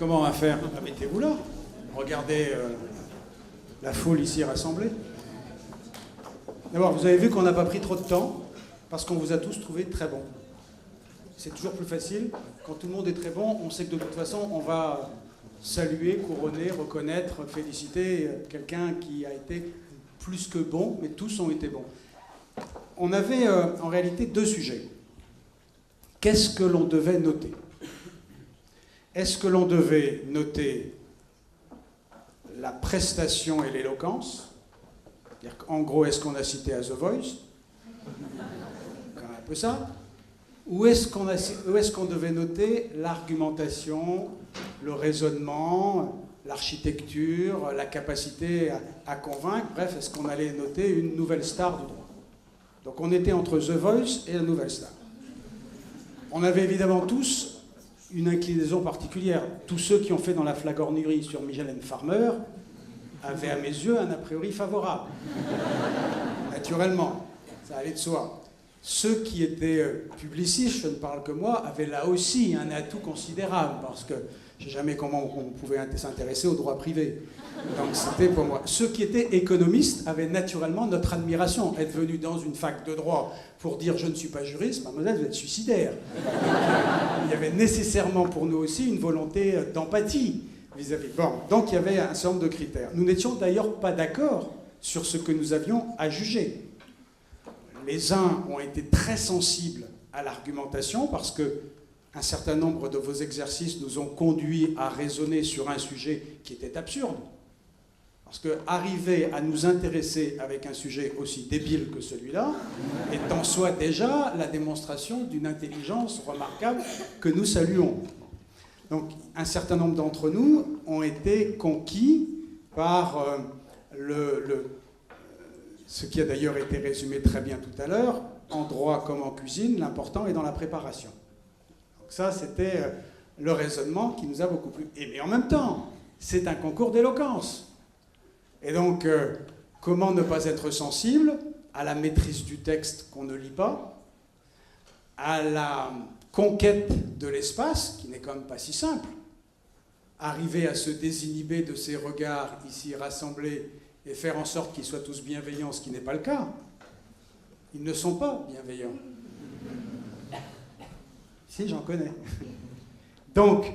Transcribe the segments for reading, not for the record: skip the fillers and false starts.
Comment on va faire? Mettez-vous là. Regardez la foule ici rassemblée. D'abord, vous avez vu qu'on n'a pas pris trop de temps, parce qu'on vous a tous trouvés très bons. C'est toujours plus facile. Quand tout le monde est très bon, on sait que de toute façon, on va saluer, couronner, reconnaître, féliciter quelqu'un qui a été plus que bon, mais tous ont été bons. On avait en réalité deux sujets. Qu'est-ce que l'on devait noter? Est-ce que l'on devait noter la prestation et l'éloquence? C'est-à-dire qu'en gros, est-ce qu'on a cité à The Voice? Quand même un peu ça. Ou est-ce qu'on devait noter l'argumentation, le raisonnement, l'architecture, la capacité à convaincre? Bref, est-ce qu'on allait noter une nouvelle star du droit? Donc on était entre The Voice et la nouvelle star. On avait évidemment tous une inclinaison particulière. Tous ceux qui ont fait dans la flagornerie sur Mylène Farmer avaient à mes yeux un a priori favorable. Naturellement, ça allait de soi. Ceux qui étaient publicistes, je ne parle que moi, avaient là aussi un atout considérable, parce que je ne sais jamais comment on pouvait s'intéresser au droit privé. Donc c'était pour moi. Ceux qui étaient économistes avaient naturellement notre admiration. Être venu dans une fac de droit pour dire « je ne suis pas juriste », mademoiselle, vous êtes suicidaire. Il y avait nécessairement pour nous aussi une volonté d'empathie vis-à-vis. Bon, donc il y avait un certain nombre de critères. Nous n'étions d'ailleurs pas d'accord sur ce que nous avions à juger. Les uns ont été très sensibles à l'argumentation parce qu'un certain nombre de vos exercices nous ont conduits à raisonner sur un sujet qui était absurde. Parce qu'arriver à nous intéresser avec un sujet aussi débile que celui-là est en soi déjà la démonstration d'une intelligence remarquable que nous saluons. Donc un certain nombre d'entre nous ont été conquis par ce qui a d'ailleurs été résumé très bien tout à l'heure, en droit comme en cuisine, l'important est dans la préparation. Donc ça, c'était le raisonnement qui nous a beaucoup plu. Mais en même temps, c'est un concours d'éloquence. Et donc, comment ne pas être sensible à la maîtrise du texte qu'on ne lit pas, à la conquête de l'espace, qui n'est quand même pas si simple, arriver à se désinhiber de ces regards ici rassemblés et faire en sorte qu'ils soient tous bienveillants, ce qui n'est pas le cas. Ils ne sont pas bienveillants. Si, j'en connais. Donc,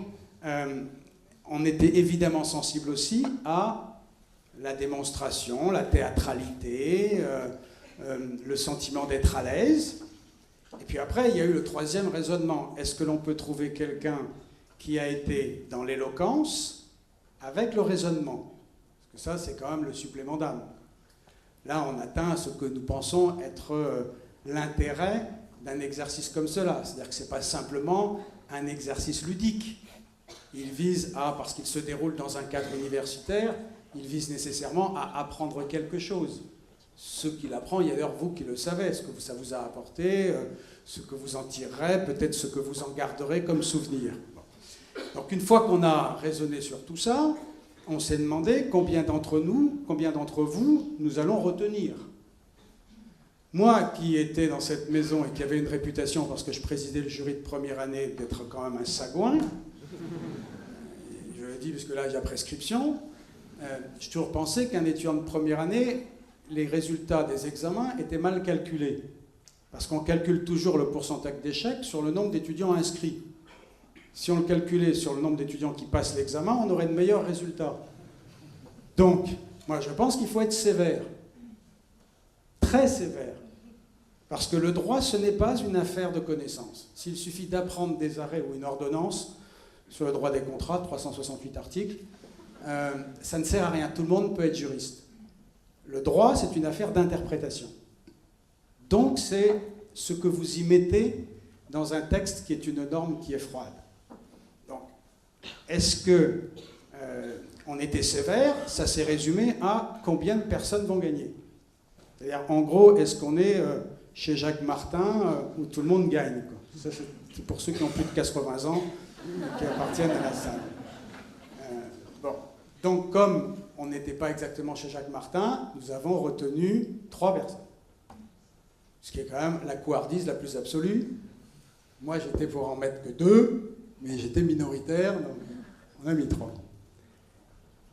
on était évidemment sensible aussi à la démonstration, la théâtralité, le sentiment d'être à l'aise. Et puis après, il y a eu le troisième raisonnement. Est-ce que l'on peut trouver quelqu'un qui a été dans l'éloquence avec le raisonnement? Parce que ça, c'est quand même le supplément d'âme. Là, on atteint ce que nous pensons être l'intérêt d'un exercice comme cela. C'est-à-dire que ce n'est pas simplement un exercice ludique. Il vise à, parce qu'il se déroule dans un cadre universitaire, il vise nécessairement à apprendre quelque chose. Ce qu'il apprend, il y a d'ailleurs vous qui le savez, ce que ça vous a apporté, ce que vous en tirerez, peut-être ce que vous en garderez comme souvenir. Donc une fois qu'on a raisonné sur tout ça, on s'est demandé combien d'entre nous, combien d'entre vous, nous allons retenir. Moi, qui étais dans cette maison et qui avait une réputation, parce que je présidais le jury de première année, d'être quand même un sagouin, je le dis parce que là, il y a prescription, j'ai toujours pensé qu'un étudiant de première année, les résultats des examens étaient mal calculés. Parce qu'on calcule toujours le pourcentage d'échecs sur le nombre d'étudiants inscrits. Si on le calculait sur le nombre d'étudiants qui passent l'examen, on aurait de meilleurs résultats. Donc, moi je pense qu'il faut être sévère. Très sévère. Parce que le droit, ce n'est pas une affaire de connaissance. S'il suffit d'apprendre des arrêts ou une ordonnance sur le droit des contrats, 368 articles, ça ne sert à rien. Tout le monde peut être juriste. Le droit, c'est une affaire d'interprétation. Donc, c'est ce que vous y mettez dans un texte qui est une norme qui est froide. Donc, est-ce que on était sévère? Ça s'est résumé à combien de personnes vont gagner. C'est-à-dire, en gros, est-ce qu'on est chez Jacques Martin où tout le monde gagne, quoi. Ça, c'est pour ceux qui ont plus de 80 ans, qui appartiennent à la salle. Bon. Donc, comme on n'était pas exactement chez Jacques Martin, nous avons retenu 3 personnes. Ce qui est quand même la couardise la plus absolue. Moi, j'étais pour en mettre que 2, mais j'étais minoritaire, donc On a mis 3.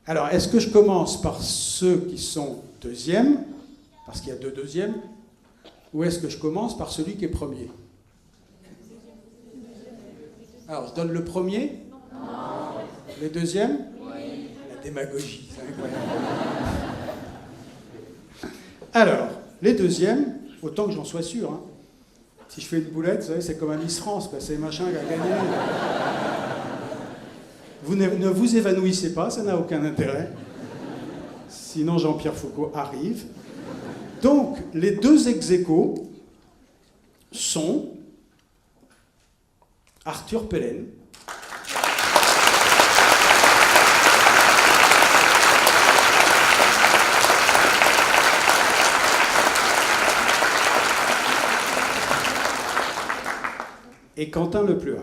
Alors, est-ce que je commence par ceux qui sont deuxièmes, parce qu'il y a 2 deuxièmes, ou est-ce que je commence par celui qui est premier? Alors, je donne le premier? Non. Les deuxièmes? Oui. La démagogie, c'est incroyable. Alors, les deuxièmes, autant que j'en sois sûr, hein. Si je fais une boulette, vous savez, c'est comme un Miss France, quoi. C'est machin qui a gagné. Vous ne vous évanouissez pas, ça n'a aucun intérêt. Sinon, Jean-Pierre Foucault arrive. Donc, les 2 ex-aequo sont Arthur Pellen et Quentin Lepluard.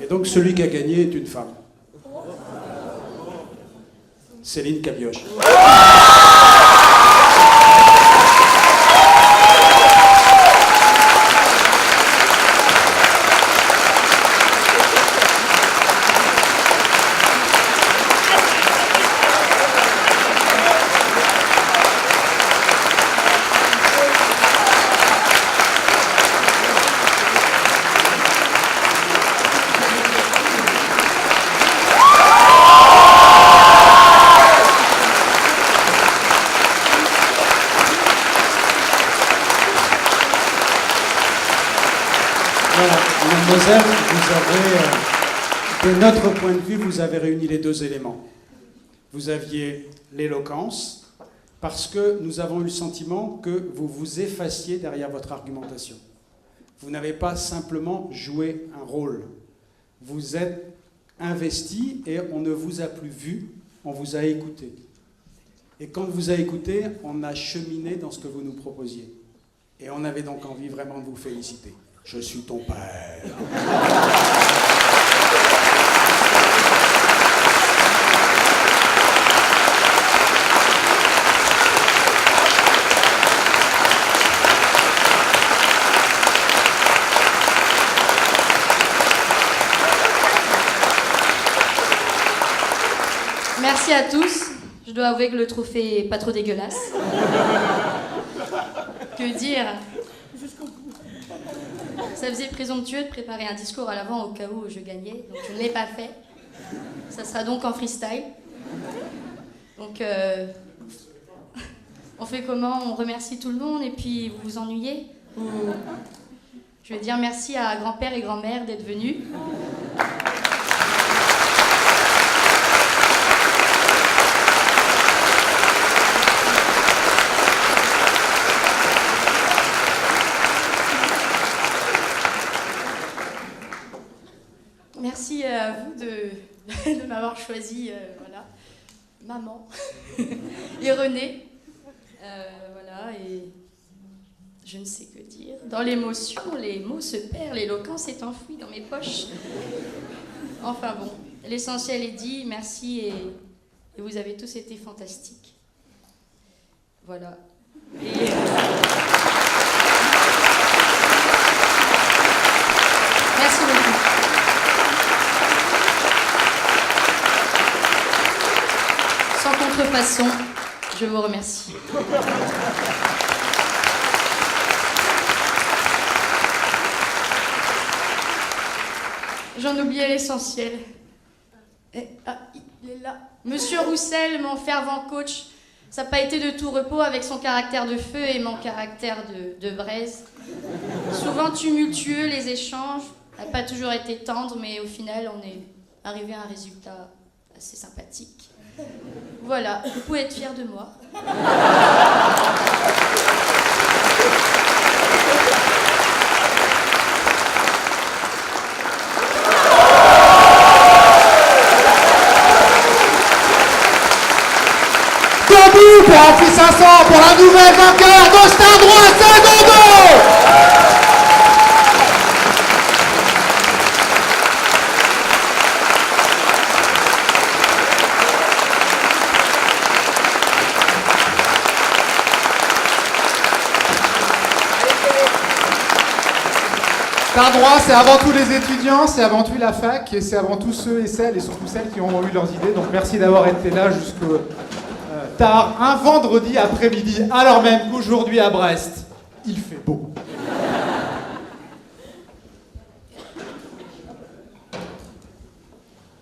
Et donc celui qui a gagné est une femme. Céline Cabioche. De notre point de vue, vous avez réuni les 2 éléments. Vous aviez l'éloquence, parce que nous avons eu le sentiment que vous vous effaciez derrière votre argumentation. Vous n'avez pas simplement joué un rôle. Vous êtes investi et on ne vous a plus vu, on vous a écouté. Et quand on vous a écouté, on a cheminé dans ce que vous nous proposiez. Et on avait donc envie vraiment de vous féliciter. Je suis ton père. Merci à tous. Je dois avouer que le trophée est pas trop dégueulasse. Que dire? Ça faisait présomptueux de préparer un discours à l'avant au cas où je gagnais, donc je ne l'ai pas fait. Ça sera donc en freestyle. Donc, on fait comment? On remercie tout le monde et puis vous vous ennuyez? Ou... Je vais dire merci à grand-père et grand-mère d'être venus. Merci à vous de m'avoir choisi, voilà, maman et René, voilà, et je ne sais que dire. Dans l'émotion, les mots se perdent, l'éloquence est enfouie dans mes poches. Enfin bon, l'essentiel est dit, merci et vous avez tous été fantastiques. Voilà. Et... Merci beaucoup. Sans contrefaçon, je vous remercie. J'en oubliais l'essentiel. Ah, il est là. Monsieur Roussel, mon fervent coach, ça n'a pas été de tout repos avec son caractère de feu et mon caractère de braise. Souvent tumultueux, les échanges n'ont pas toujours été tendres, mais au final, on est arrivé à un résultat assez sympathique. Voilà, vous pouvez être fiers de moi. Debout pour Ampli 500 pour la nouvelle vainqueur de Stade Droit Saint-Dondo. Star Droit, c'est avant tout les étudiants, c'est avant tout la fac, et c'est avant tout ceux et celles, et surtout celles qui ont eu leurs idées. Donc merci d'avoir été là jusqu'au tard, un vendredi après-midi, alors même qu'aujourd'hui à Brest, il fait beau.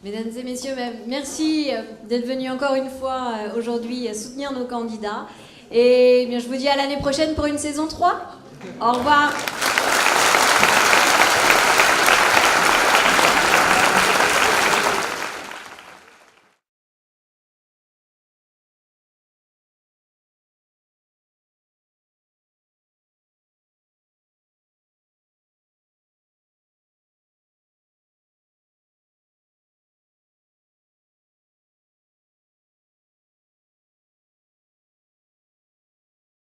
Mesdames et messieurs, merci d'être venus encore une fois aujourd'hui soutenir nos candidats. Et bien, je vous dis à l'année prochaine pour une saison 3. Au revoir.